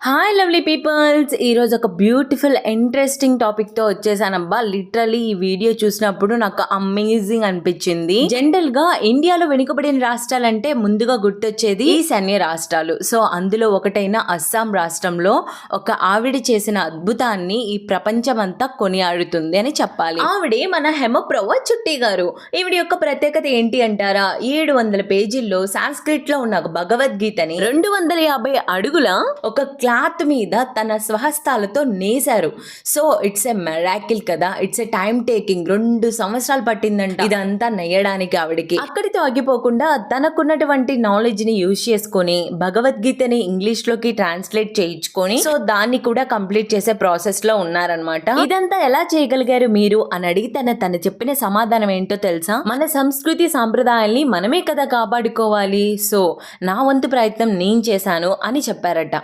Hi lovely peoples, ఈరోజు ఒక beautiful interesting టాపిక్తో వచ్చేసానబ్బా. లిటరలీ ఈ వీడియో చూసినప్పుడు నాకు అమేజింగ్ అనిపించింది. జనరల్ గా ఇండియాలో వెనుకబడిన రాష్ట్రాలంటే ముందుగా గుర్తొచ్చేది ఈశాన్య రాష్ట్రాలు. సో అందులో ఒకటైన అస్సాం రాష్ట్రంలో ఒక ఆవిడ చేసిన అద్భుతాన్ని ఈ ప్రపంచమంతా కొనియాడుతుంది అని చెప్పాలి. ఆవిడే మన హేమప్రభ చుట్టి గారు. ఈవిడ యొక్క ప్రత్యేకత ఏంటి అంటారా? 700 పేజీల్లో సాంస్క్రిట్ లో ఉన్న భగవద్గీతని 250 అడుగుల ఒక క్లాత్ మీద తన స్వహస్తాలతో నేశారు. సో ఇట్స్ ఎ మెరాకిల్ కదా. It's a time taking. 2 సంవత్సరాలు పట్టిందంట ఇదంతా నెయ్యడానికి ఆవిడకి. అక్కడితో ఆగిపోకుండా తనకున్నటువంటి నాలెడ్జ్ ని యూజ్ చేసుకొని భగవద్గీతని ఇంగ్లీష్ లోకి ట్రాన్స్లేట్ చేయించుకొని సో దాన్ని కూడా కంప్లీట్ చేసే ప్రాసెస్ లో ఉన్నారనమాట. ఇదంతా ఎలా చేయగలిగారు మీరు అని అడిగితే తను చెప్పిన సమాధానం ఏంటో తెలుసా? మన సంస్కృతి సాంప్రదాయాల్ని మనమే కదా కాపాడుకోవాలి. సో నా వంతు ప్రయత్నం నేను చేశాను అని చెప్పారట.